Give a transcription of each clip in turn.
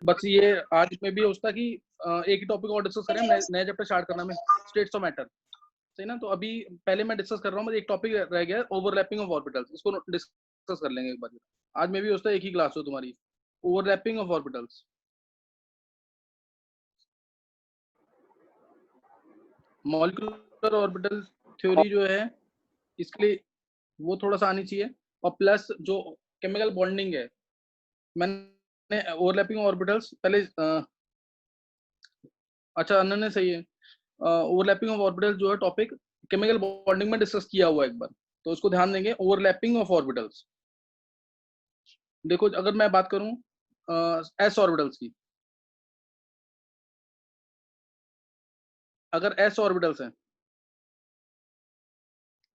बस ये आज में भी उसका कि एक ही टॉपिक और डिस्कस करें, नया चैप्टर स्टार्ट करना में स्टेट्स ऑफ मैटर, सही ना। तो अभी पहले मैं डिस्कस कर रहा हूँ, एक टॉपिक रह गया ओवरलैपिंग ऑफ ऑर्बिटल्स, इसको डिस्कस कर लेंगे एक बार। आज में भी उसका एक ही क्लास हो तुम्हारी, overlapping of orbitals. Molecular orbital theory जो है इसके लिए वो थोड़ा सा आनी चाहिए, और प्लस जो केमिकल बॉन्डिंग है, मैंने ओवरलैपिंग ऑर्बिटल्स पहले अच्छा अनन्य सही है, ओवरलैपिंग ऑफ ऑर्बिटल्स जो है टॉपिक केमिकल बॉन्डिंग में डिस्कस किया हुआ है एक बार, तो उसको ध्यान देंगे। ओवरलैपिंग ऑफ ऑर्बिटल्स, देखो अगर मैं बात करूं एस ऑर्बिटल्स की, अगर एस ऑर्बिटल्स हैं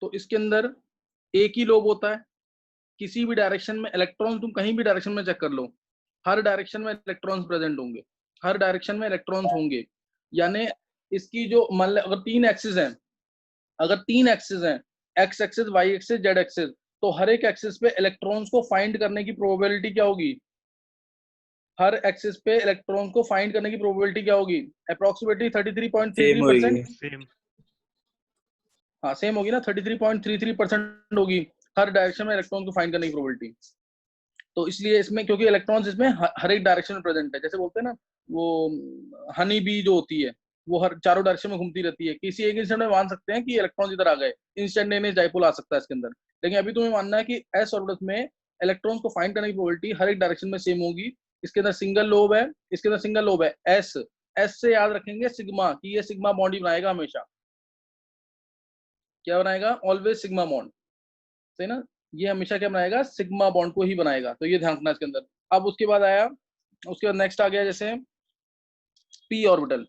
तो इसके अंदर एक ही लोब होता है, किसी भी डायरेक्शन में इलेक्ट्रॉन तुम कहीं भी डायरेक्शन में चेक कर लो, हर डायरेक्शन में इलेक्ट्रॉन्स प्रेजेंट होंगे, हर डायरेक्शन में इलेक्ट्रॉन्स होंगे। यानी इसकी जो मान लो अगर तीन एक्सिस हैं, अगर तीन एक्सिस हैं, x axis, y axis, z axis, तो हर एक एक्सिस पे इलेक्ट्रॉन्स को फाइंड करने की प्रोबेबिलिटी क्या होगी, हर एक्सिस पे इलेक्ट्रॉन को फाइंड करने की प्रोबेबिलिटी क्या होगी, अप्रोक्सीमेटली 33.33%। सेम हाँ सेम होगी ना, 33.33% होगी हर डायरेक्शन में इलेक्ट्रॉन को फाइंड करने की प्रोबेबिलिटी। तो इसलिए इसमें क्योंकि इलेक्ट्रॉन्स इसमें हर एक डायरेक्शन में प्रेजेंट है, जैसे बोलते हैं ना वो हनी बी जो होती है वो हर चारों डायरेक्शन में घूमती रहती है, किसी एक इंस्टेंट में मान सकते हैं कि इलेक्ट्रॉन इधर आ गए, इंस्टेंटेनियस डाइपोल आ सकता है इसके अंदर। लेकिन अभी तुम्हें मानना है कि एस ऑर्बिटल्स में इलेक्ट्रॉन्स को फाइंड करने की प्रोबेबिलिटी हर एक डायरेक्शन में सेम होगी। इसके अंदर सिंगल लोब है, इसके अंदर सिंगल लोब है एस, एस से याद रखेंगे सिग्मा, कि ये सिग्मा बॉन्ड ही बनाएगा हमेशा, क्या बनाएगा, ऑलवेज सिग्मा बॉन्ड, सही ना। ये हमेशा क्या बनाएगा, सिग्मा बॉन्ड को ही बनाएगा, तो ये ध्यान रखना इसके अंदर। अब उसके बाद आया, उसके बाद नेक्स्ट आ गया जैसे पी ऑर्बिटल।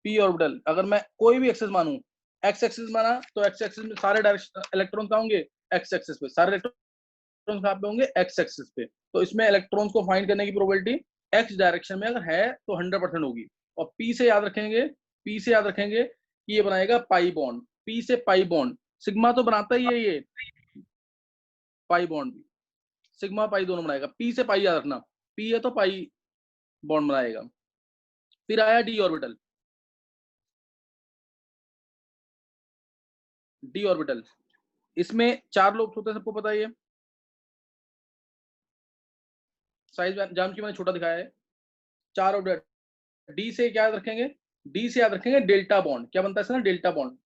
पी ऑर्बिटल अगर मैं कोई भी एक्सिस मानूं, एक्स एक्सिस माना तो एक्स एक्सिस में सारे डायरेक्शन इलेक्ट्रॉन कहाँ होंगे, एक्स एक्सिस पे, सारे इलेक्ट्रॉन कहाँ पे होंगे, एक्स एक्सिस पे। तो इसमें इलेक्ट्रॉन्स को फाइंड करने की प्रोबेबिलिटी एक्स डायरेक्शन में अगर है तो 100% होगी। और पी से याद रखेंगे, पी से याद रखेंगे कि ये बनाएगा पाई बॉन्ड, पी से पाई बॉन्ड, सिग्मा तो बनाता ही है ये, पाई बॉन्ड भी, सिग्मा पाई दोनों बनाएगा, पी से पाई याद रखना, पी है तो पाई बॉन्ड बनाएगा। फिर आया डी ऑर्बिटल, डी ऑर्बिटल इसमें चार लोब्स होते हैं, सबको पता ही है, साइज जाम की मैंने छोटा दिखाया है, चार ऑर्बिटल। डी से क्या याद रखेंगे, डी से याद रखेंगे डेल्टा बॉन्ड, क्या बनता है इससे ना, डेल्टा बॉन्ड,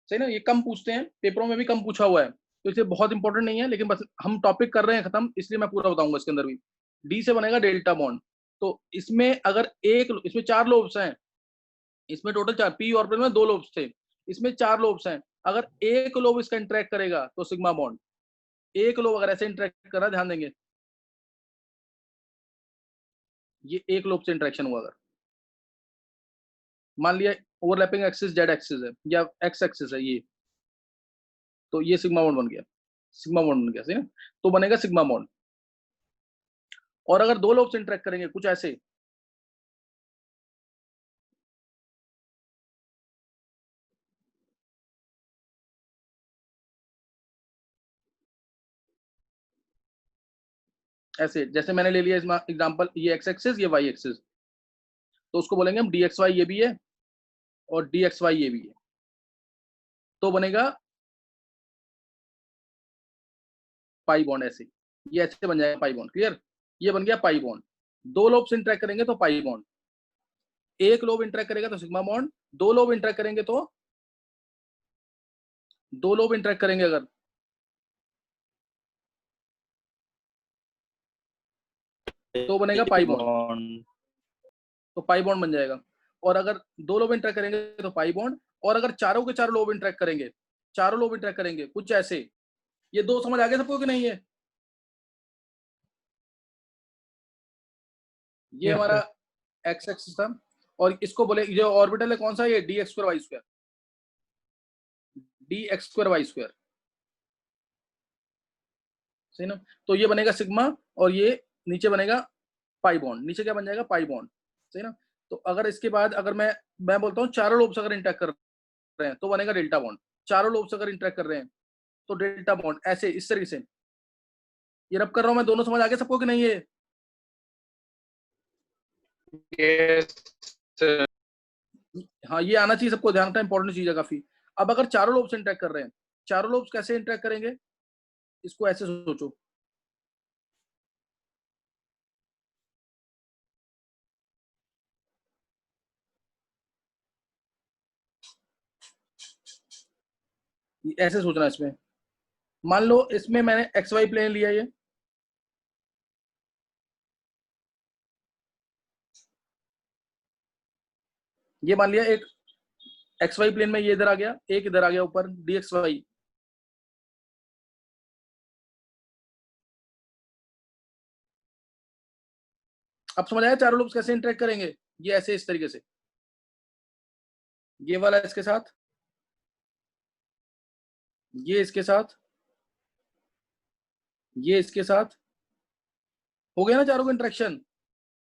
सही ना। ये कम पूछते हैं पेपरों में भी, कम पूछा हुआ है, तो इसे बहुत इंपॉर्टेंट नहीं है, लेकिन बस हम टॉपिक कर रहे हैं खत्म, इसलिए मैं पूरा बताऊंगा इसके अंदर भी। डी से बनेगा डेल्टा बॉन्ड, तो इसमें अगर एक, इसमें चार लोब्स हैं, इसमें टोटल चार, पी ऑर्बिटल में दो लोब्स थे, इसमें चार लोब्स हैं, अगर एक लोब इसका इंटरेक्ट करेगा तो सिग्मा बॉन्ड, एक लोब अगर ऐसे इंटरेक्ट कर रहा है, ध्यान देंगे, ये एक लोब से इंटरेक्शन हुआ अगर, मान लिया ओवरलैपिंग एक्सिस जेड एक्सिस है या एक्स एक्सिस है ये, तो ये सिग्मा बॉन्ड बन गया, सिग्मा बॉन्ड बन गया, सही ना, तो बनेगा सिग्मा बॉन्ड। और अगर दो लोग से इंटरेक्ट करेंगे कुछ ऐसे, ऐसे जैसे मैंने ले लिया इसमें एग्जांपल, ये एक्स एक्सिस ये वाई एक्सिस, तो उसको बोलेंगे हम डी एक्स वाई ये भी है और डी एक्स वाई ये भी है, तो बनेगा पाई बॉन्ड ऐसे, ये ऐसे बन जाएगा पाई बॉन्ड, क्लियर, ये बन गया पाई बॉन्ड। दो लोग से इंटरेक्ट करेंगे तो पाई बॉन्ड, एक लोब इंटरेक्ट करेगा तो सिग्मा बॉन्ड, दो लोब इंटरेक्ट करेंगे तो, दो लोब इंटरेक्ट करेंगे अगर, तो बनेगा पाई बॉन्ड, तो पाई बॉन्ड बन जाएगा। और अगर दो लोब इंटरेक्ट करेंगे तो पाई बॉन्ड, और अगर चारों के चारों लोब इंटरेक्ट करेंगे, चारों लोब इंटरेक्ट करेंगे कुछ ऐसे, ये दो समझ आ गए सबको कि नहीं है, ये हमारा एक्स एक्सिस था, और इसको बोले जो ऑर्बिटल है कौन सा, ये d x square Y square, d x square Y square, सही ना। तो ये बनेगा सिग्मा, और ये नीचे बनेगा पाई बॉन्ड, नीचे क्या बन जाएगा, पाई बॉन्ड, सही ना। तो अगर इसके बाद अगर मैं बोलता हूँ चारों लोब्स अगर इंटरेक्ट कर रहे हैं तो बनेगा डेल्टा बॉन्ड, चारों लोब्स अगर इंटरेक्ट कर रहे हैं तो डेल्टा बॉन्ड, ऐसे इस तरीके से, ये रब कर रहा हूं मैं, दोनों समझ आ गए सबको कि नहीं? ये yes, हाँ, ये आना चाहिए सबको, ध्यान रखना इंपॉर्टेंट चीज है काफी। अब अगर चारों लोब्स इंटरेक्ट कर रहे हैं, चारों लोब्स कैसे इंटरेक्ट करेंगे, इसको ऐसे सोचो। ऐसे सोचना इसमें। मान लो इसमें मैंने एक्स वाई प्लेन लिया, ये मान लिया एक एक्स वाई प्लेन में, ये इधर आ गया, एक इधर आ गया ऊपर डी एक्स वाई। अब समझ आया चारों लोग कैसे इंटरेक्ट करेंगे? ये ऐसे इस तरीके से, ये वाला इसके साथ, ये इसके साथ, ये इसके साथ, हो गया ना चारों का इंटरेक्शन।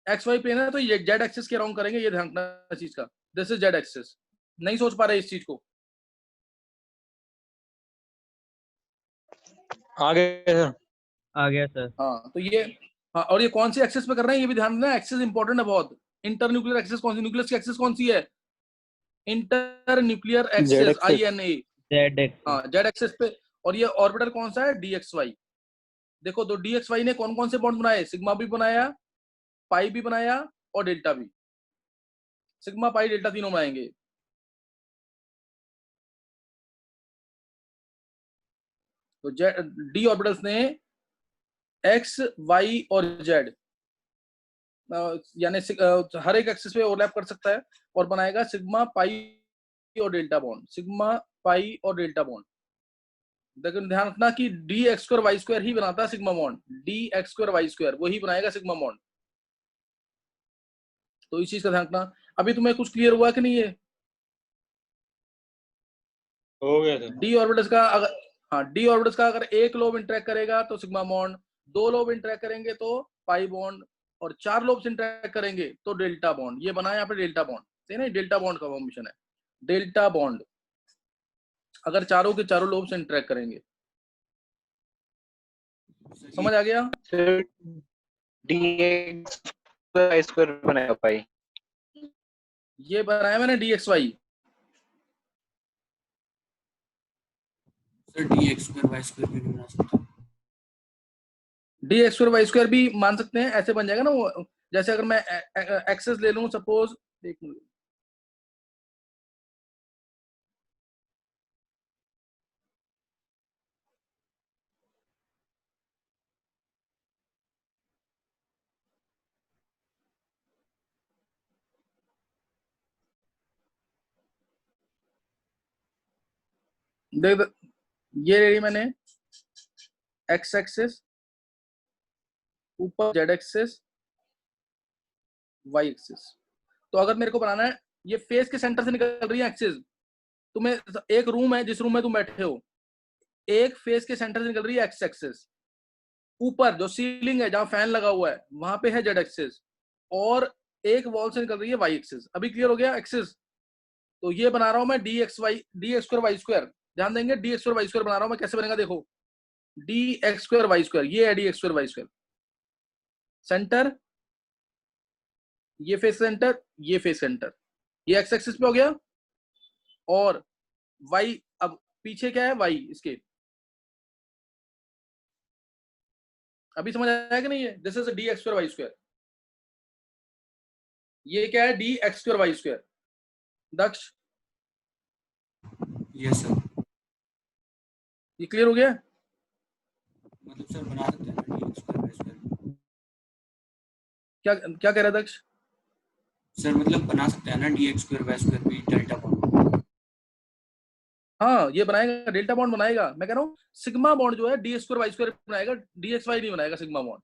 एक्स वाई प्लेन है तो ये जेड एक्सिस के अराउंड करेंगे, ये ध्यान रखना चीज का, दिस इज जेड एक्सिस। नहीं सोच पा रहे इस चीज को? आ गया सर। आ गया सर। हाँ तो ये, हाँ, और ये कौन सी एक्सिस पे कर रहे हैं ये भी ध्यान रखना, एक्सिस इंपॉर्टेंट है बहुत। इंटर न्यूक्लियर एक्सिस कौन सी, न्यूक्लियस की एक्सिस कौन सी है? Inter nuclear axis, INA। Z x. हाँ, जेड एक्सिस पे। और ये ऑर्बिटर कौन सा है? DXY। देखो तो DXY ने कौन कौन से बॉन्ड बनाए? सिग्मा भी बनाया, पाई भी बनाया, और डेल्टा भी। सिग्मा पाई डेल्टा तीनों बनाएंगे। तो डी ऑर्बिटल्स ने एक्स, वाई और जेड, यानी हर एक एक्सिस पे ओवरलैप कर सकता है और बनाएगा सिग्मा पाई और डेल्टा बॉन्ड, सिग्मा पाई और डेल्टा बॉन्ड। लेकिन ध्यान रखना कि D x square Y square ही बनाता है sigma bond, D x square Y square वही बनाएगा सिग्मा बॉन्ड। तो इस चीज का ध्यान रखना। अभी तुम्हें कुछ क्लियर हुआ कि नहीं है? हो गया सर। डी ऑर्बिटल्स का अगर, हाँ, डी ऑर्बिटल्स का अगर एक लोब इंटरेक्ट करेगा तो सिग्मा बॉन्ड, दो लोब इंटरेक्ट करेंगे तो पाई बॉन्ड, और चार लोब्स इंटरेक्ट करेंगे तो डेल्टा बॉन्ड। ये बना है यहाँ पे डेल्टा बॉन्ड, सही ना? डेल्टा बॉन्ड का फॉर्मेशन है, डेल्टा बॉन्ड, अगर चारों के चारों लोब्स इंटरेक्ट करेंगे। समझ आ गया? सर dx स्क्वायर बनेगा पाई। ये बनाया मैंने DXY। Sir d x square Y square भी बना सकते हैं। D x square Y square भी मान सकते हैं, ऐसे बन जाएगा ना वो। जैसे अगर मैं एक्सेस ले लूं सपोज, एक मिनट, देख, ये ले ली मैंने एक्स एक्सेस, ऊपर जेड एक्सेस, वाई एक्सेस। तो अगर मेरे को बनाना है, ये फेस के सेंटर से निकल रही है एक्सेस। तुम्हें एक रूम है, जिस रूम में तुम बैठे हो, एक फेस के सेंटर से निकल रही है एक्स एक्सेस, ऊपर जो सीलिंग है जहां फैन लगा हुआ है वहां पे है जेड एक्सेस, और एक वॉल से निकल रही है वाई एक्सेस। अभी क्लियर हो गया एक्सेस? तो ये बना रहा हूं मैं d x y, d x square Y square. ध्यान देंगे, d x square Y square बना रहा हूं मैं, कैसे बनेगा देखो, d x square Y square, ये है D x square Y square. Centre, ये फेस सेंटर, ये फेस सेंटर, ये एक्स एक्सिस पे हो गया, और वाई, अब पीछे क्या है? वाई इसके। अभी समझ आया कि नहीं? है this is D x square Y square. ये क्या है? D x square Y square. Daksh, yes sir. ये क्लियर हो गया? मतलब सर बना सकते हैं ना D x square Y square. क्या क्या कह रहा है दक्ष? सर मतलब बना सकते हैं ना D x square Y square भी डेल्टा बॉन्ड। हाँ, ये बनाएगा, डेल्टा बॉन्ड बनाएगा। मैं कह रहा हूँ सिग्मा बॉन्ड जो है डी स्क्वायर वाई स्क्वायर बनाएगा, डी एक्स वाई नहीं बनाएगा सिग्मा बॉन्ड।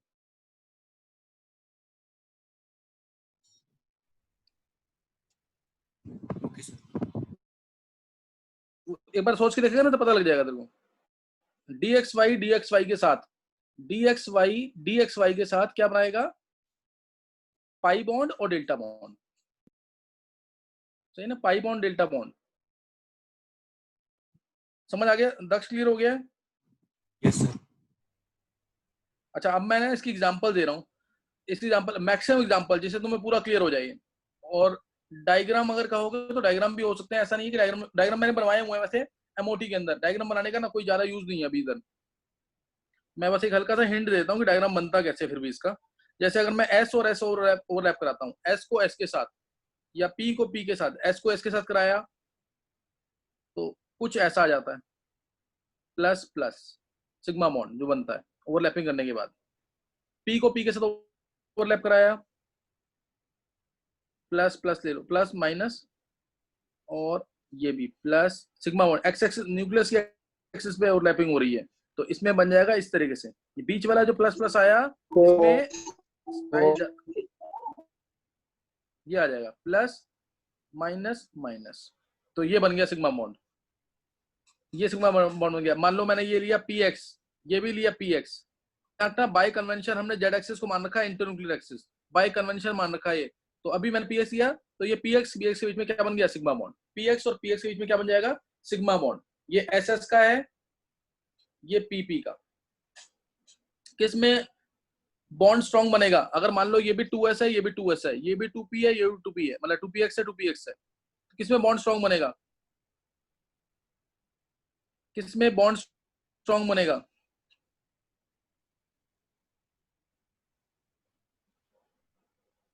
Okay sir. एक बार सोच के देखेगा ना तो पता लग जाएगा तेरे को। डी एक्स वाई के साथ, डी एक्स वाई के साथ क्या बनाएगा? पाई बॉन्ड और डेल्टा बॉन्ड, सही ना? Pi bond delta bond. समझ आ गया दक्ष? क्लियर हो गया? Yes sir. अच्छा, अब मैं ना इसकी एग्जांपल दे रहा हूँ, इसकी एग्जांपल मैक्सिमम एग्जांपल जिससे तुम्हें पूरा क्लियर हो जाए। और डायग्राम अगर कहोगे तो डायग्राम भी हो सकते हैं, ऐसा नहीं है कि डायग्राम मैंने बनवाए हुए हैं वैसे एमओटी के अंदर। डायग्राम बनाने का ना कोई ज्यादा यूज नहीं है अभी इधर, मैं बस एक हल्का सा हिंट देता हूँ कि डायग्राम बनता कैसे फिर भी इसका। जैसे अगर मैं एस और एस ओवरलैप कराता हूँ, एस को एस के साथ या पी को पी के साथ, एस को एस के साथ कराया तो कुछ ऐसा आ जाता है, प्लस प्लस सिग्मा बॉन्ड जो बनता है ओवरलैपिंग करने के बाद। पी को पी के साथ ओवरलैप कराया, प्लस प्लस ले लो, प्लस माइनस, और ये भी plus sigma bond, x axis nucleus की एक्सिस पे ओवरलैपिंग हो रही है, तो इसमें बन जाएगा इस तरीके से। ये बीच वाला जो प्लस प्लस आया इसमें ये आ जाएगा प्लस माइनस माइनस, तो ये बन गया सिग्मा बॉन्ड। ये सिग्मा बॉन्ड बन गया। मान लो मैंने ये लिया पी एक्स, ये भी लिया पी एक्स, बाय कन्वेंशन हमने जेड एक्सिस को मान रखा है इंटरन्यूक्लियर एक्सिस, बाय कन्वेंशन मान रखा है ये। तो अभी मैंने पी एक्स लिया, तो ये पी एक्स बी एक्स के बीच में क्या बन गया, सिग्मा बॉन्ड। पी एक्स और पी एक्स के बीच में क्या बन जाएगा, सिग्मा बॉन्ड। ये एस एस का है, ये पी पी का। किस में बॉन्ड स्ट्रॉन्ग बनेगा, अगर मान लो ये भी 2s है, ये भी 2s है, ये भी 2p है, ये भी 2p है, मतलब 2px है 2px है, तो किसमें बॉन्ड स्ट्रॉन्ग बनेगा, किसमें बॉन्ड स्ट्रॉन्ग बनेगा,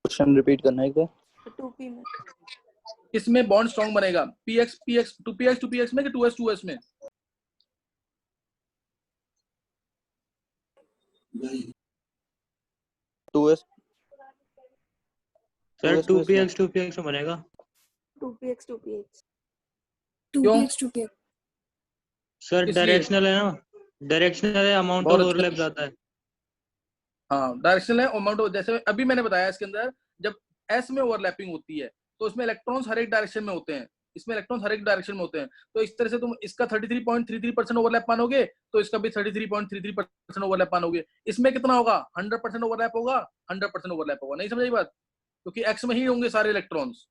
क्वेश्चन रिपीट करना है एक बार। 2p में। किसमें बॉन्ड स्ट्रॉन्ग बनेगा, px px 2px 2px में कि 2s 2s में। सर 2px में बनेगा। 2px 2px क्यों? 2px 2px सर किस लिए? डायरेक्शनल है ना, डायरेक्शनल है, अमाउंट ऑफ बहुत ओवरलैप अच्छा। जाता है। हाँ डायरेक्शनल है अमाउंट, जैसे अभी मैंने बताया इसके अंदर जब एस में ओवरलैपिंग होती है तो इसमें इलेक्ट्रॉन्स हर एक डायरेक्शन में होते हैं, इसमें इलेक्ट्रॉन्स हर एक डायरेक्शन में होते हैं। तो इस तरह से तुम इसका 33.33% ओवरलैप मानोगे तो इसका भी 33.33% ओवरलैप मानोगे। इसमें कितना होगा, 100% ओवरलैप होगा, 100% ओवरलैप होगा। नहीं समझ आई बात, क्योंकि एक्स में ही होंगे सारे इलेक्ट्रॉन्स,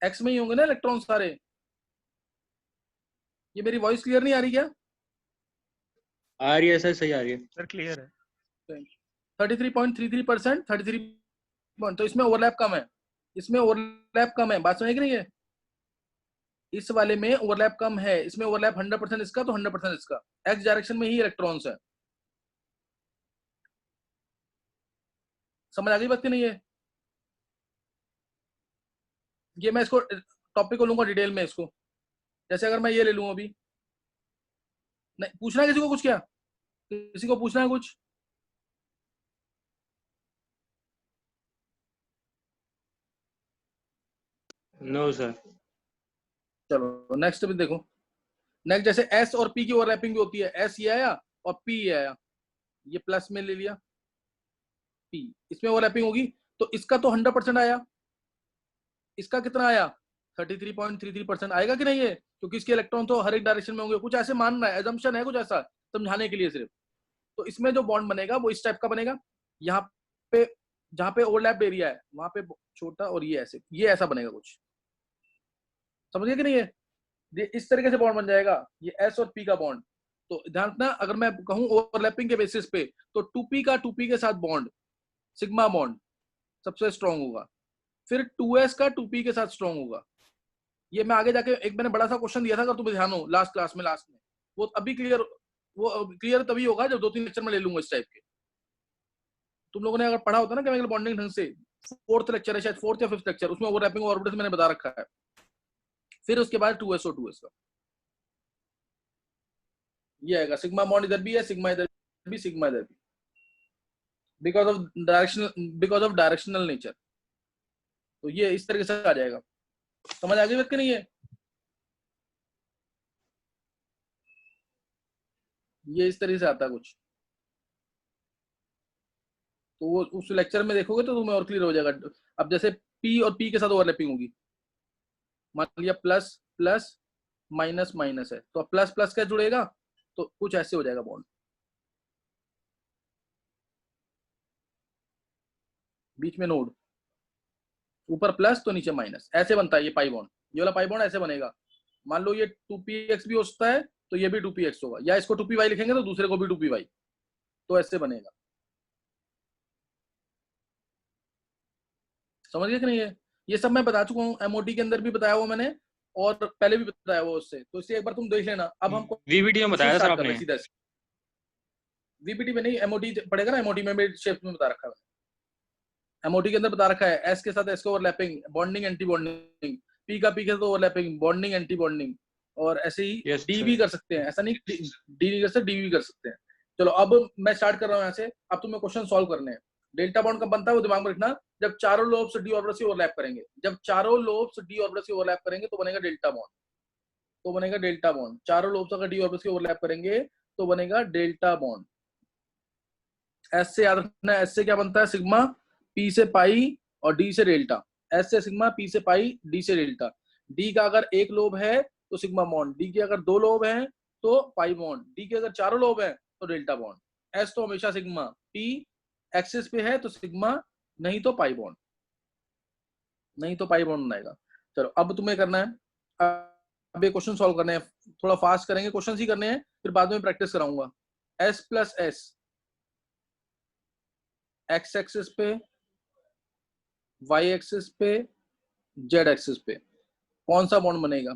एक्स में ही होंगे ना इलेक्ट्रॉन्स सारे। ये मेरी वॉइस क्लियर नहीं आ रही क्या? आ रही है सर, सही आ रही है। सर क्लियर है। 33.33%, 33 तो इसमें ओवरलैप कम है, इसमें ओवरलैप कम है, बात समझ कि नहीं है? इस वाले में ओवरलैप कम है, इसमें ओवरलैप 100% इसका तो 100% इसका, एक्स डायरेक्शन में ही इलेक्ट्रॉन्स है। समझ आ गई बात कि नहीं है? ये मैं इसको टॉपिक को लूंगा डिटेल में इसको। जैसे अगर मैं ये ले लूं अभी, नहीं पूछना है किसी को कुछ, क्या किसी को पूछना है कुछ? No sir. चलो नेक्स्ट भी देखो। नेक्स्ट जैसे एस और पी की ओवरलैपिंग भी होती है, एस ये आया और पी ये आया, ये प्लस में ले लिया पी, इसमें ओवरलैपिंग होगी तो इसका तो 100% आया, इसका कितना आया 33.33% आएगा कि नहीं है, क्योंकि इसके इलेक्ट्रॉन तो हर एक डायरेक्शन में होंगे। कुछ ऐसे मानना है, एजम्पशन है कुछ ऐसा समझाने के लिए सिर्फ। तो इसमें जो बॉन्ड बनेगा वो इस टाइप का बनेगा, यहाँ पे जहां पे ओवरलैप एरिया है वहां पे छोटा, और ये ऐसे, ये ऐसा बनेगा कुछ, समझिए कि नहीं है? ये इस तरीके से बॉन्ड बन जाएगा, ये एस और पी का बॉन्ड। तो ध्यान रखना, अगर मैं कहूं ओवरलैपिंग के बेसिस पे तो 2p का 2p के साथ बॉन्ड सिग्मा बॉन्ड सबसे स्ट्रॉन्ग होगा, फिर 2s का 2p के साथ स्ट्रॉन्ग होगा। ये मैं आगे जाके एक मैंने बड़ा सा क्वेश्चन दिया था, अगर तुम्हें ध्यान हो लास्ट क्लास में, लास्ट में वो अभी क्लियर, वो क्लियर तभी होगा जब 2-3 लेक्चर में ले लूंगा इस टाइप के। तुम लोगों ने अगर पढ़ा होता ना केमिकल बॉन्डिंग ढंग से, 4th लेक्चर है शायद, 4th या 5th लेक्चर, उसमें ओवरलैपिंग ऑर्बिटल्स मैंने बता रखा है। फिर उसके बाद 2s और 2s का ये आएगा, सिग्मा बॉन्ड इधर भी है, सिग्मा इधर भी, सिग्मा इधर भी, बिकॉज ऑफ डायरेक्शनल नेचर। तो ये इस तरीके से आ जाएगा। समझ आ गई बात कि नहीं है? ये इस तरीके से आता है कुछ, तो वो उस लेक्चर में देखोगे तो तुम्हें और क्लियर हो जाएगा। अब जैसे पी और पी के साथ ओवरलैपिंग होगी, मान लिया प्लस प्लस माइनस माइनस है, तो अब प्लस प्लस क्या जुड़ेगा, तो कुछ ऐसे हो जाएगा बॉन्ड, बीच में नोड, ऊपर प्लस तो नीचे माइनस, ऐसे बनता है ये पाई बॉन्ड। ये वाला पाई बॉन्ड ऐसे बनेगा। मान लो ये 2px भी हो सकता है तो ये भी 2px होगा, या इसको 2py लिखेंगे तो दूसरे को भी 2py, तो ऐसे बनेगा। समझ गए कि नहीं? ये सब मैं बता चुका हूँ, एमओटी के अंदर भी बताया हुआ मैंने और पहले भी बताया हुआ उससे, तो इसलिए एक बार तुम देख लेना। अब हम वीबीटी में बताया था सर स्टार्ट कर रहे आपने। हैं सीधा। वीपीटी में नहीं, एमओटी पड़ेगा ना, एमओटी में भी शेप में बता रखा है। एमओटी के अंदर बता रखा है एस के साथ एस को overlapping, bonding anti bonding, P का पी के साथ ओवरलैपिंग, बॉन्डिंग एंटी बॉन्डिंग, और ऐसे ही Yes, डी sir. भी कर सकते हैं, ऐसा नहीं डी नहीं कर सकते, डी भी कर सकते हैं। चलो अब मैं स्टार्ट कर रहा हूँ यहाँ से। अब तुम्हें क्वेश्चन सॉल्व करने हैं। डेल्टा बॉन्ड कब बनता है वो दिमाग में रखना, जब चारों लोब्स डी ऑर्बिटल से ओवरलैप करेंगे। जब चारों लोब्स डी ऑर्बिटल से ओवरलैप करेंगे तो बनेगा डेल्टा बॉन्ड, तो बनेगा डेल्टा बॉन्ड। चारों लोब्स अगर डी ऑर्बिटल से ओवरलैप करेंगे तो बनेगा डेल्टा बॉन्ड। एस से याद रखना, एस से क्या बनता है, सिग्मा, पी से पाई और डी से डेल्टा। एस से सिग्मा, पी से पाई, डी से डेल्टा। डी का अगर एक लोब है तो सिग्मा बॉन्ड, डी के अगर दो लोब हैं तो पाई बॉन्ड, डी के अगर चारों लोब हैं तो डेल्टा बॉन्ड। एस तो हमेशा सिग्मा, पी एक्सिस पे है तो सिग्मा, नहीं तो पाई बॉन्ड, नहीं तो पाई बॉन्ड बनाएगा। चलो अब तुम्हें करना है, अब ये क्वेश्चन सॉल्व करने हैं, थोड़ा फास्ट करेंगे, क्वेश्चन ही करने हैं, फिर बाद में प्रैक्टिस कराऊंगा। S plus S, x axis पे, वाई एक्सिस पे, जेड एक्सिस पे, कौन सा बॉन्ड बनेगा?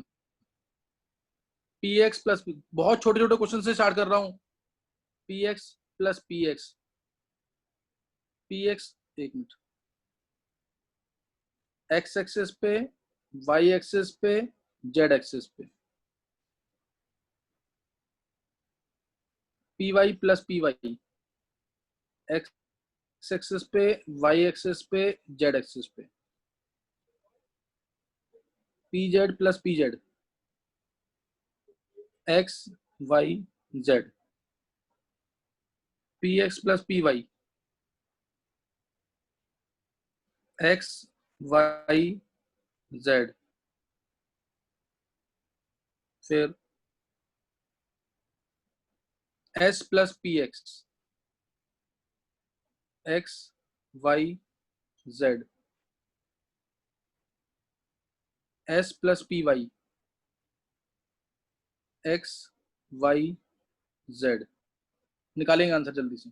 पी एक्स प्लस पी, बहुत छोटे छोटे क्वेश्चन से स्टार्ट कर रहा हूं। P X plus P X, P X, एक मिनट, एक्स एक्सिस पे, वाई एक्सिस पे, जेड एक्सिस पे, P Y plus P Y, X axis पे, वाई एक्सिस पे, जेड एक्सिस पे, P Z plus P Z, X Y Z, P X plus P Y, X Y Z, फिर S plus P X, X Y Z, S plus P Y, X Y Z. निकालेंगे answer जल्दी से।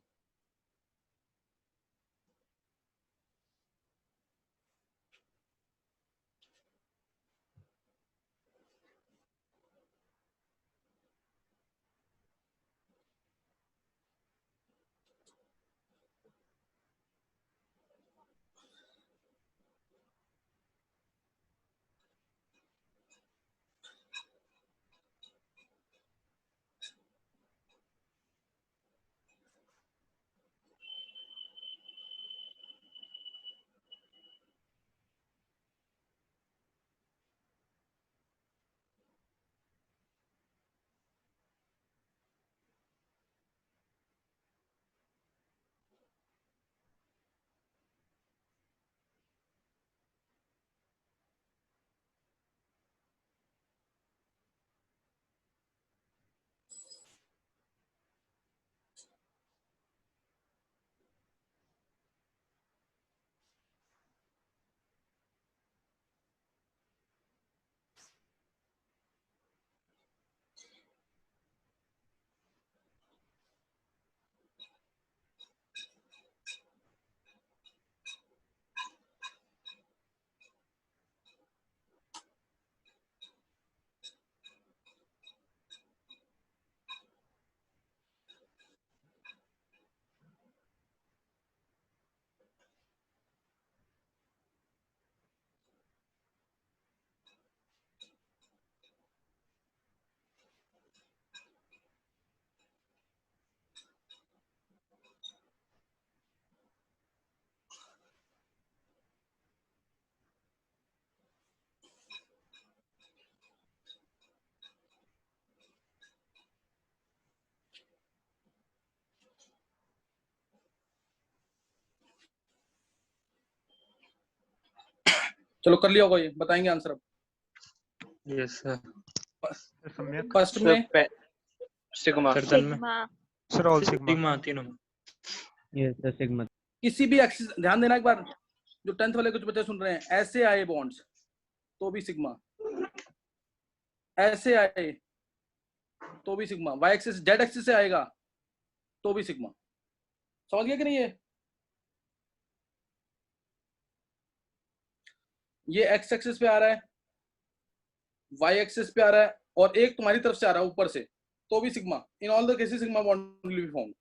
चलो कर लिया होगा, ये बताएंगे आंसर अब। Yes sir. फर्स्ट में सिग्मा सर तन में सर ऑल सिग्मा सिग्मा तीनों में। Yes sir sigma. किसी भी एक्सिस, ध्यान देना एक बार, जो 10th वाले कुछ बच्चे सुन रहे हैं, ऐसे आए बॉन्ड्स तो भी सिग्मा, ऐसे आए तो भी sigma, y axis z axis से आएगा तो भी सिग्मा। समझ गया कि नहीं? ये एक्स एक्सिस पे आ रहा है, वाई एक्सिस पे आ रहा है, और एक तुम्हारी तरफ से आ रहा है ऊपर से, तो भी sigma. In all the cases sigma bond will be form.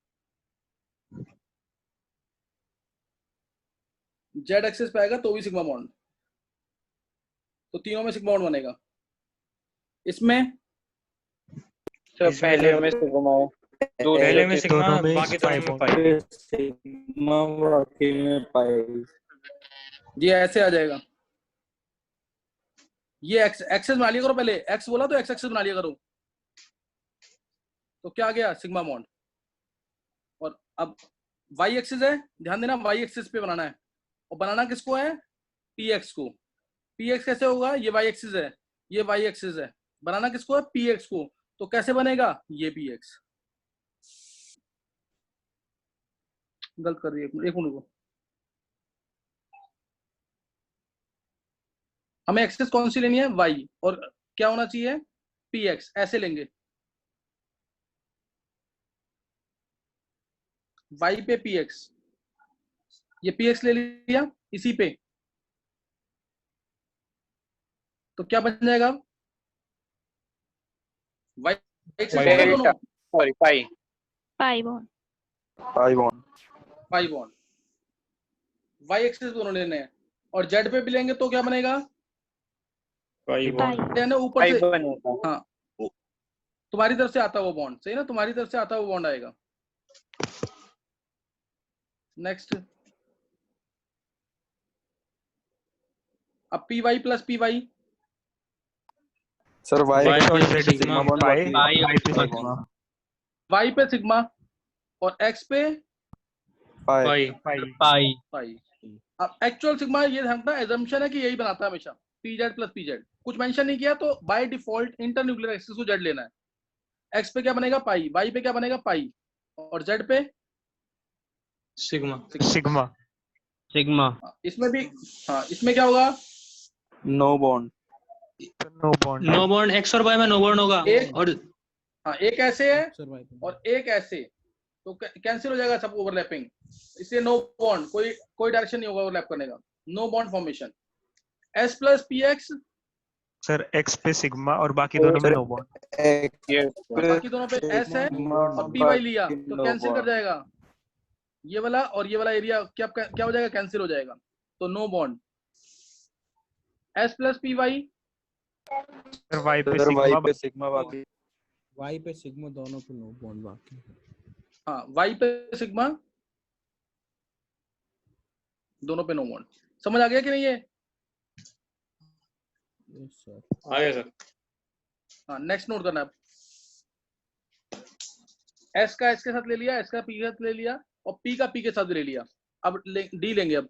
Z axis पे आएगा तो भी सिग्मा बॉन्ड, तो तीनों में सिग्मा बॉन्ड बनेगा। इसमें सर इसमें पहले सर में सिग्मा है, पहले में सिग्मा, दोनों में बाकी दोनों में पाई। सिग्मा बाकी में पाई। ये ऐसे आ जाएगा। ये एक्स एक्सेस बना लिया करो, पहले एक्स बोला तो एक्स एक्सेस बना लिया करो, तो क्या आ गया? Sigma bond. और अब वाई एक्सिस है, ध्यान देना वाई एक्सिस पे बनाना है, और बनाना किसको है? पी एक्स को। पी एक्स कैसे होगा? ये वाई एक्सिस है, ये वाई एक्सिस है, बनाना किसको है? पी एक्स को। तो कैसे बनेगा? ये पी एक्स। गलत कर दिया, एक मिनट को। हमें एक्सेस कौन सी लेनी है? वाई, और क्या होना चाहिए? P x. ऐसे लेंगे, वाई पे पी एक्स, ये पी एक्स ले लिया इसी पे, तो क्या बन जाएगा? वाई एक्सिस होगा डेल्टा, दोनों, sorry pi, pi bond. Pi bond. Pi bond. Y axis दोनों लेने हैं, और जेड पे भी लेंगे तो क्या बनेगा? पाई पाई। बॉन्ड। है ना ऊपर पाई से, बनेगा। हाँ तुम्हारी तरफ से आता वो बॉन्ड, सही ना, तुम्हारी तरफ से आता वो बॉन्ड आएगा। नेक्स्ट, अब p Y plus P y, sir y y पे पे सिग्मा सिग्मा, बॉन्ड, पाई, बाकी वाई पे पाई सिग्मा, बॉन्ड। वाई पे सिग्मा और एक्स पे पाई। पाई। पाई। अब एक्चुअल सिग्मा ये ध्यान रखना, एजम्पशन है कि यही बनाता है हमेशा, P Z plus P Z, कुछ मेंशन नहीं किया, तो बाय डिफॉल्ट इंटरन्यूक्लियर एक्सिस को जेड लेना है। एक्स पे क्या बनेगा? पाई, वाई पे क्या बनेगा? पाई, और जेड पे सिग्मा। सिग्मा। इसमें भी, हाँ इसमें क्या होगा? No bond. No bond. No bond, x और वाई में नो बॉन्ड होगा। एक, और हाँ एक ऐसे है और एक ऐसे, तो कैंसिल हो जाएगा सब ओवरलैपिंग, इसलिए नो बॉन्ड, कोई डायरेक्शन नहीं होगा ओवरलैप करने का, no bond formation. S plus P x, sir x पे सिग्मा और बाकी दोनों में नो बॉन्ड। ये बाकी दोनों पे एस है, और पी वाई लिया तो कैंसिल कर जाएगा, ये वाला और ये वाला एरिया क्या हो जाएगा? कैंसिल हो जाएगा, तो no bond. S plus P y, sir y पे सर वाई सिग्मा, पे सिग्मा बाकी। वाई पे सिग्मा, दोनों पे नो बॉन्ड बाकी। हाँ वाई पे सिग्मा, दोनों पे नो बॉन्ड। समझ आ गया कि नहीं ये? Yes sir. आ गया सर। हाँ नेक्स्ट नोट करना है। एस का एस के साथ ले लिया, एस का पी के साथ ले लिया, और पी का पी के साथ ले लिया। अब डी लेंगे। अब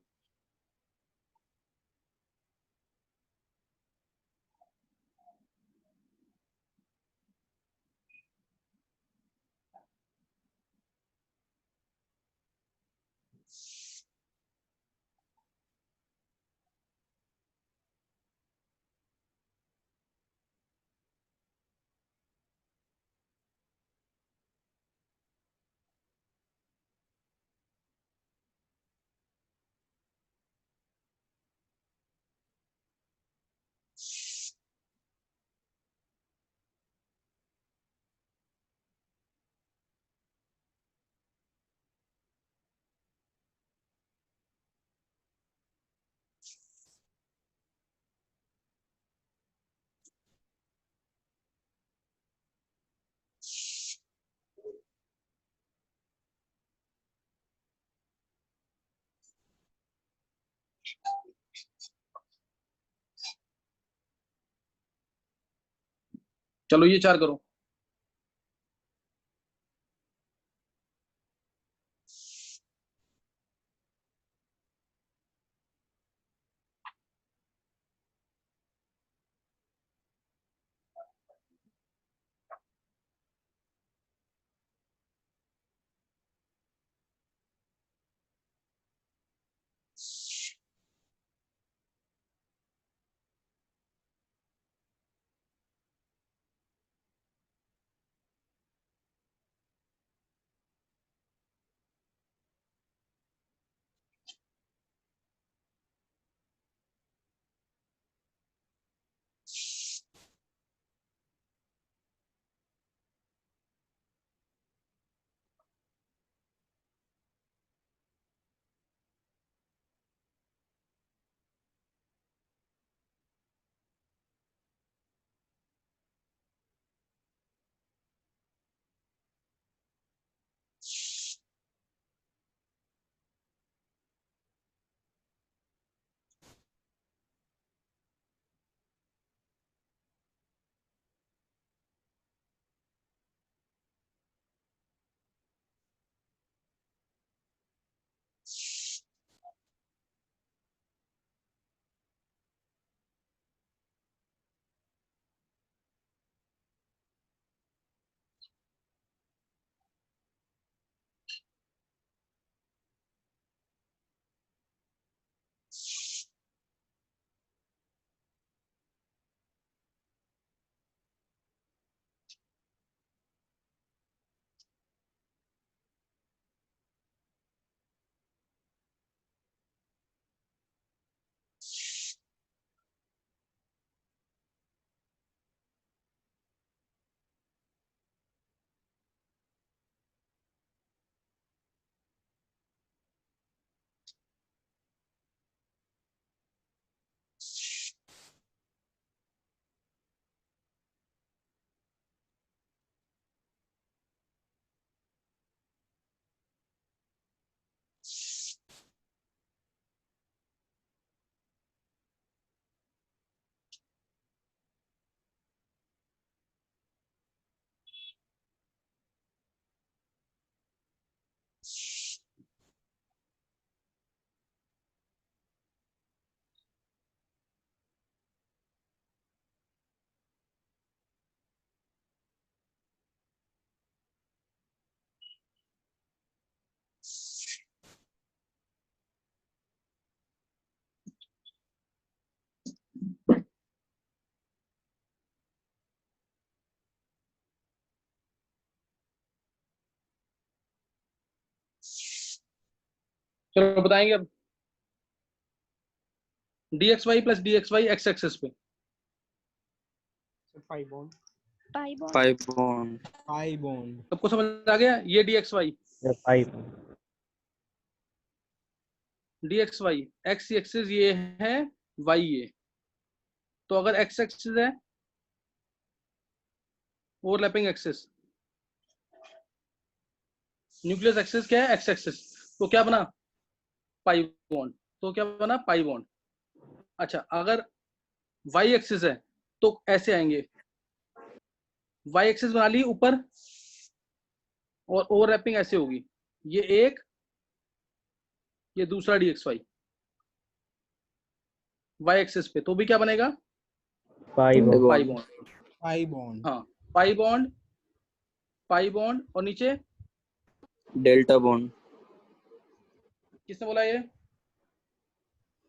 चलो ये 4 करो। चलो बताएंगे अब। dxy plus dxy x axis पे, pi bond. Pi bond. 5 bond. Pi bond. सबको समझ आ गया? ये dxy dxy x एक्सिस ये है, y ये। तो अगर x एक्सिस है ओवरलैपिंग एक्सिस, न्यूक्लियस एक्सिस क्या है? x axis. तो क्या बना? Pi bond. तो क्या बना? Pi bond. अच्छा, अगर y एक्सिस है तो ऐसे आएंगे, y एक्सिस बना ली ऊपर और ओवरलैपिंग ऐसे होगी, ये एक, ये दूसरा dxy y एक्सिस पे, तो भी क्या बनेगा? Five पाई bond. बॉन्ड। Pi bond. हाँ, पाई बॉन्ड, पाई बॉन्ड, और नीचे Delta bond. किसने बोला ये?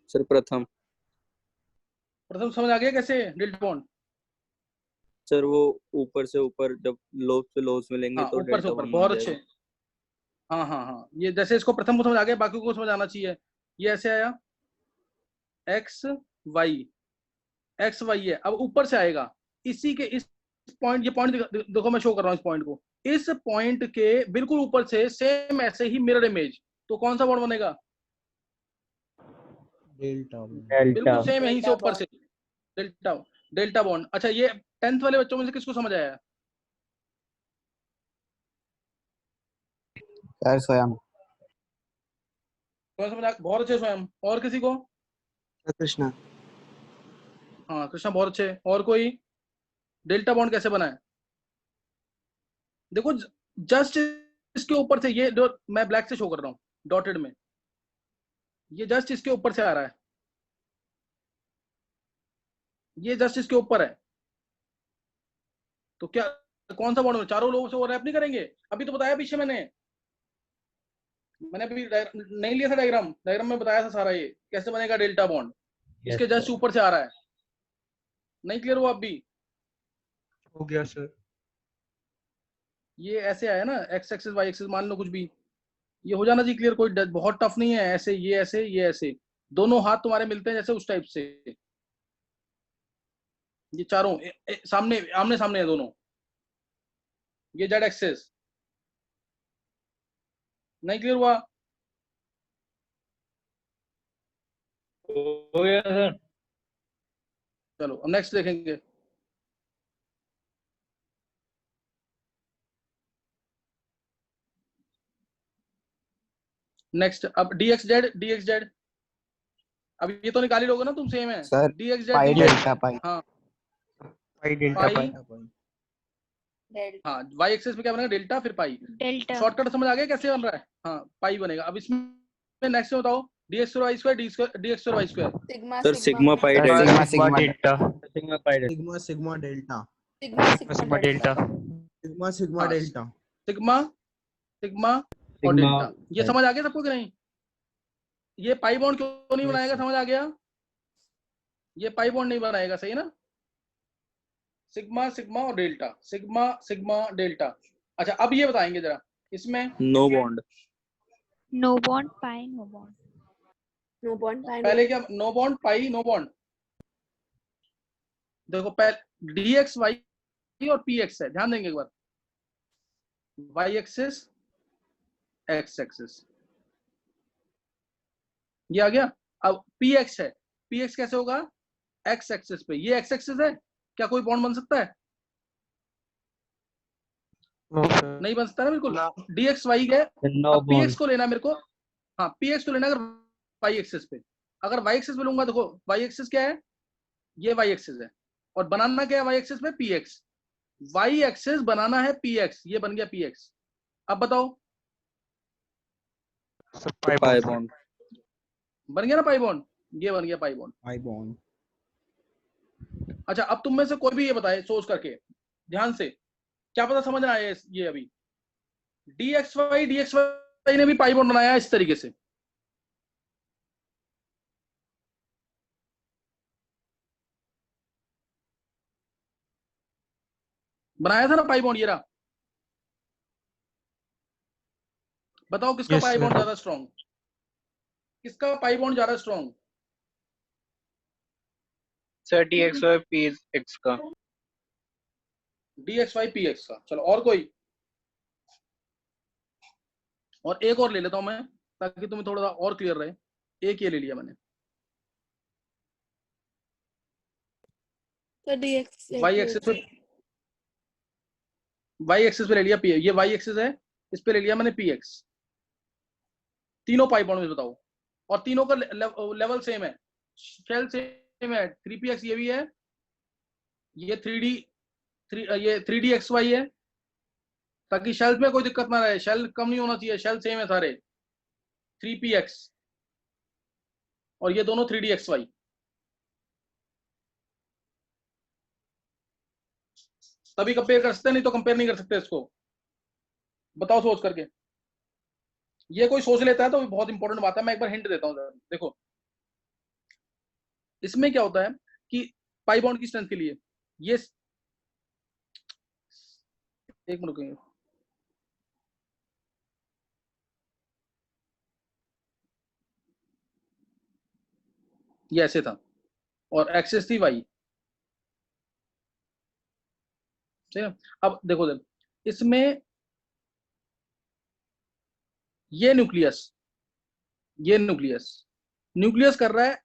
सर प्रथम। प्रथम समझ आ गया कैसे डेल्टा बॉन्ड? सर वो ऊपर से ऊपर जब लोब से लोब मिलेंगे हाँ, तो ऊपर से डेल्टा ऊपर, बॉन्ड बहुत बन अच्छे। जाएगा। हाँ हाँ हाँ, ये जैसे इसको प्रथम को समझ आ गया, बाकी को समझ आना चाहिए। ये ऐसे आया, एक्स वाई, एक्स वाई है, अब ऊपर से आएगा इसी के इस पॉइंट, ये पॉइंट देखो मैं शो कर रहा हूँ इस पॉइंट को, इस पॉइंट के बिल्कुल ऊपर से सेम ऐसे ही मिरर इमेज, तो कौन सा बॉन्ड बनेगा? Delta bond. बिल्कुल सेम यहीं से ऊपर से डेल्टा, डेल्टा बॉन्ड। अच्छा, ये 10th वाले बच्चों में से किसको समझ आया? सर स्वयं। कौन समझ बहुत अच्छे स्वयं। और किसी को? कृष्णा। हाँ कृष्णा बहुत अच्छे। और कोई? डेल्टा बॉन्ड कैसे बना है? देखो जस्ट इसके ऊपर से, ये जो मैं ब्लैक से शो कर रहा हूँ डॉटेड में, ये जस्ट इसके ऊपर से आ रहा है, ये जस्ट इसके ऊपर है, तो क्या कौन सा बॉन्ड? चारों लोगों से ओवरलैप नहीं करेंगे? अभी तो बताया पीछे मैंने अभी नहीं लिया था डायग्राम, डायग्राम में बताया था सारा ये कैसे बनेगा डेल्टा बॉन्ड। इसके जस्ट ऊपर से आ रहा है, नहीं क्लियर हुआ? अभी हो गया सर। ये ऐसे आया ना, एक्स एक्सिस वाई एक्सिस, मान लो कुछ भी, ये हो जाना चाहिए क्लियर, कोई बहुत टफ नहीं है। ऐसे, ये ऐसे दोनों हाथ तुम्हारे मिलते हैं जैसे, उस टाइप से ये चारों सामने आमने सामने है दोनों, ये जेड एक्सिस। नहीं क्लियर हुआ? हो गया सर। चलो अब नेक्स्ट देखेंगे। नेक्स्ट अब dx जेड, अब ये तो निकाल ही लोगे ना तुम, सेम है। सर dx जेड पाई dx, डेल्टा पाई। हाँ पाई डेल्टा पाई, पाई। डेल्टा। हाँ y एक्सिस पे क्या बनेगा? डेल्टा फिर पाई। डेल्टा। शॉर्टकट समझ आ गया कैसे बन रहा है? हाँ पाई बनेगा। अब इसमें नेक्स्ट में बताओ, dx square y square dx square y square. Sigma sir sigma pi sir delta. Sigma delta. Sigma sigma delta. Sigma sigma delta. Sigma sigma हाँ, डेल्टा। सिग्मा, सिग्मा और डेल्टा। ये समझ आ गया सबको कि नहीं? ये पाई बॉन्ड क्यों नहीं Yes, बनाएगा? sir. समझ आ गया? ये पाई बॉन्ड नहीं बनाएगा, सही ना? सिग्मा सिग्मा और डेल्टा, सिग्मा सिग्मा डेल्टा। अच्छा अब ये बताएंगे जरा इसमें, no bond. No bond pi no bond. No bond pi पहले क्या? No bond pi no bond. देखो पहले dx y और px है, ध्यान देंगे एक बार, y एक्सिस x एक्सिस, ये आ गया। अब px है, px कैसे होगा? x एक्सिस पे, ये x एक्सिस है, क्या कोई बॉन्ड बन सकता है? No sir. नहीं बन सकता ना, बिल्कुल। dx y है, अब px को लेना मेरे को, हाँ px को लेना अगर y एक्सिस पे, अगर y एक्सिस पे लूंगा, देखो y एक्सिस क्या है? ये y एक्सिस है, और बनाना क्या है y एक्सिस में? px। y एक्सिस बनाना है px, ये बन गया px। अब बताओ, सर पाई पाई बॉन्ड। बॉन्ड। बन गया ना पाई बॉन्ड? ये बन गया पाई बॉन्ड। Pi bond. अच्छा अब तुम में से कोई भी ये बताए सोच करके, ध्यान से, क्या पता समझ ना आए ये अभी। dxy ने भी पाई बॉन्ड बनाया इस तरीके से, बनाया था ना पाई बॉन्ड, ये रहा। बताओ किसका Yes, पाई sir. बॉन्ड ज्यादा स्ट्रॉन्ग? किसका पाई बॉन्ड ज्यादा स्ट्रॉन्ग? सर DXY PX का। DXY PX का। चलो और कोई? और एक और ले लेता हूं मैं ताकि तुम्हें थोड़ा और क्लियर रहे। एक ये ले लिया मैंने, तो DX वाई एक्सिस पे, वाई एक्सिस पे ले लिया पी, ये वाई एक्सिस है, इस पे ले लिया मैंने PX। तीनों पाई बॉन्ड में बताओ, और तीनों का लेवल सेम है, शेल सेम है। 3PX ये भी है, ये 3DXY है, ताकि शेल में कोई दिक्कत ना रहे, शेल कम नहीं होना चाहिए, शेल सेम है सारे। 3PX और ये दोनों 3DXY। तभी कंपेयर कर सकते हैं, नहीं तो कंपेयर नहीं कर सकते इसको। बताओ सोच करके। ये कोई सोच लेता है तो बहुत इंपॉर्टेंट बात है, मैं एक बार हिंट देता हूं। देखो इसमें क्या होता है कि पाई बॉन्ड की स्ट्रेंथ के लिए ये, एक मिनट रुकिए, ये ऐसे था और एक्सिस थी वाई, ठीक है। अब देखो इसमें ये न्यूक्लियस, ये न्यूक्लियस कर रहा है,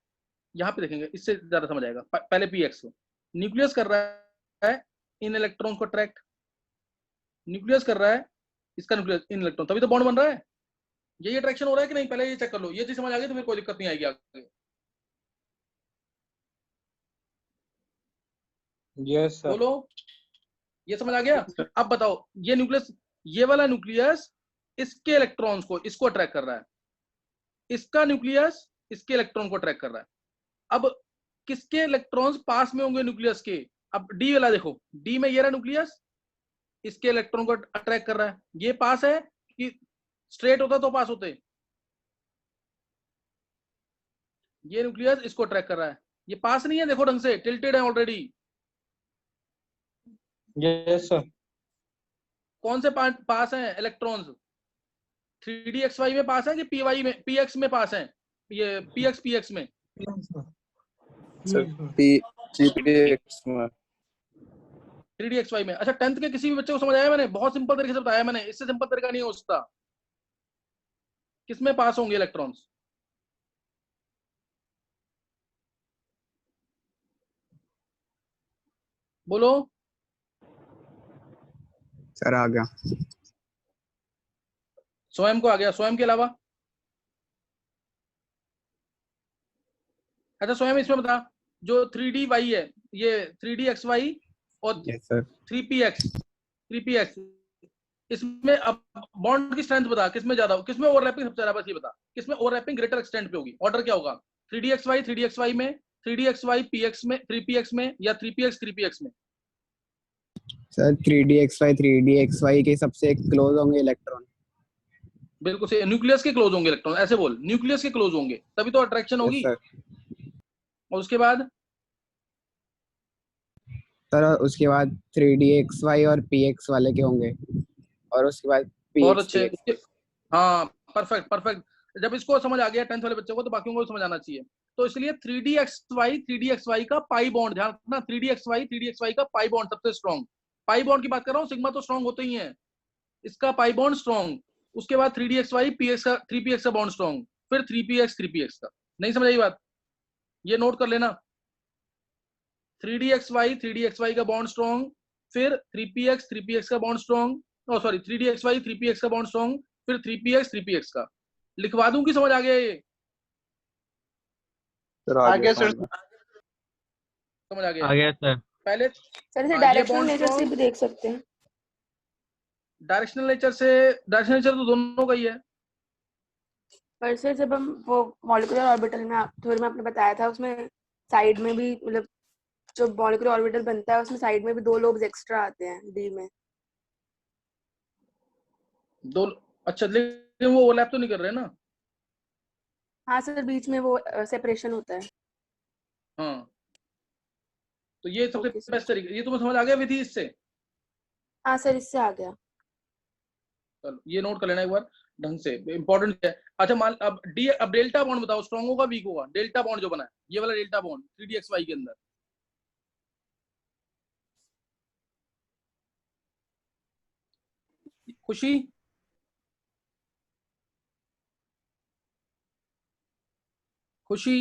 यहां पे देखेंगे इससे ज्यादा समझ आएगा। पहले PX को न्यूक्लियस कर रहा है इन इलेक्ट्रॉन्स को अट्रैक्ट, न्यूक्लियस कर रहा है इसका न्यूक्लियस इन इलेक्ट्रॉन, तभी तो बॉन्ड बन रहा है। यही अट्रैक्शन हो रहा है कि नहीं, पहले ये चेक कर लो। ये चीज समझ आ गई तो फिर कोई दिक्कत नहीं आएगी आगे। Yes sir. बोलो, ये समझ आ गया? अब बताओ, ये न्यूक्लियस, ये वाला न्यूक्लियस इसके इलेक्ट्रॉन्स को, इसको अट्रैक्ट कर रहा है, इसका न्यूक्लियस इसके इलेक्ट्रॉन को अट्रैक्ट कर रहा है। अब किसके इलेक्ट्रॉन्स पास में होंगे न्यूक्लियस के? अब डी वाला देखो, डी में ये रहा न्यूक्लियस, इसके इलेक्ट्रॉन को अट्रैक्ट कर रहा है। ये पास है कि स्ट्रेट होता तो पास होते? ये न्यूक्लियस इसको अट्रैक्ट कर रहा है, ये पास नहीं है, देखो ढंग से टिल्टेड है ऑलरेडी। Yes sir. कौन से पास हैं इलेक्ट्रॉन्स? 3DXY में पास है कि PY में, PX में पास है? ये PX में, सर PX में, 3DXY में। अच्छा, 10th के किसी भी बच्चे को समझ आया? मैंने बहुत सिंपल तरीके से बताया, मैंने इससे सिंपल तरीका नहीं हो सकता। किसमें पास होंगे इलेक्ट्रॉन्स? बोलो। सर आ गया। स्वयं को आ गया, स्वयं के अलावा? अच्छा स्वयं इसमें बता, जो 3DY है, ये 3DXY और यस सर। 3PX, इसमें अब बॉन्ड की स्ट्रेंथ बता, किसमें ज्यादा, किसमें ओवरलैपिंग सबसे ज्यादा, बस ये बता, किसमें ओवरलैपिंग ग्रेटर एक्सटेंट पे होगी? ऑर्डर क्या होगा? 3DXY में, 3DXY PX में, 3PX में, या 3PX में? सर 3DXY के सबसे क्लोज होंगे इलेक्ट्रॉन। बिल्कुल सही, न्यूक्लियस के क्लोज होंगे इलेक्ट्रॉन, ऐसे बोल, न्यूक्लियस के क्लोज होंगे तभी तो अट्रैक्शन होगी। सर और उसके बाद सर उसके बाद 3DXY और PX वाले के होंगे, और उसके बाद बहुत PX, अच्छे। हाँ परफेक्ट। जब इसको समझ आ गया 10th वाले बच्चों को, तो बाकियों को भी समझ आना चाहिए। तो इसलिए 3DXY का पाई बॉन्ड, ध्यान रखना, 3DXY का पाई बॉन्ड सबसे स्ट्रॉन्ग। पाई बॉन्ड की बात कर रहा हूँ, सिग्मा तो स्ट्रॉन्ग होते ही है, इसका पाई बॉन्ड स्ट्रॉन्ग। उसके बाद 3DXY PX का, 3PX का बॉन्ड स्ट्रॉन्ग, फिर 3PX का। नहीं समझ आई बात? ये नोट कर लेना, 3DXY का बॉन्ड स्ट्रॉन्ग, फिर 3PX का bond strong, sorry 3DXY 3PX का बॉन्ड स्ट्रॉन्ग, फिर 3PX का। लिखवा दूं कि समझ आ गया? ये सर आगे सर। समझ आ गया? आ गया सर। पहले सर इसे ये डायरेक्शनल बॉन्ड नेचर से स्ट्रॉन्ग, भी देख सकते हैं। डायरेक्शनल नेचर तो दोनों का ही है। पर सर जब हम वो मॉलिक्यूलर ऑर्बिटल में थ्योरी में आपने बताया था, उसमें साइड में भी, मतलब जो मॉलिक्यूलर ऑर्बिटल बनता है उसमें साइड में भी 2 लोब्स एक्स्ट्रा आते हैं डी में। दो, अच्छा लेकिन वो ओवरलैप तो नहीं कर रहे ना? हाँ सर, बीच में वो सेपरेशन होता है। हाँ, तो ये सबसे ओके सर। बेस्ट तरीका, ये तुम्हें समझ आ गया विधि इससे? हाँ सर, इससे आ गया। चलो ये नोट कर लेना एक बार। ढंग से, इंपॉर्टेंट है। अच्छा मान अब डी, अब डेल्टा बॉन्ड बताओ, स्ट्रॉन्ग होगा वीक होगा? डेल्टा बॉन्ड जो बना है, ये वाला डेल्टा बॉन्ड 3dxy के अंदर, खुशी खुशी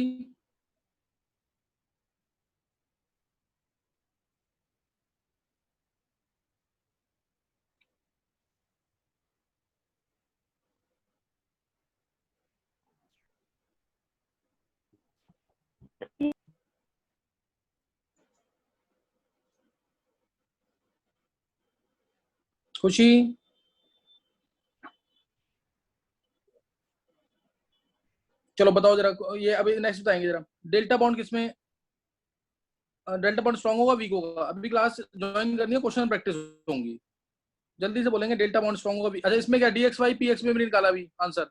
खुशी चलो बताओ जरा, ये अभी नेक्स्ट बताएंगे जरा, डेल्टा बॉन्ड किसमें, डेल्टा बॉन्ड स्ट्रॉन्ग होगा वीक होगा? अभी क्लास ज्वाइन करनी है, क्वेश्चन प्रैक्टिस होंगी, जल्दी से बोलेंगे डेल्टा बॉन्ड स्ट्रॉन्ग होगा। अच्छा इसमें क्या dxy px में भी निकाला अभी आंसर?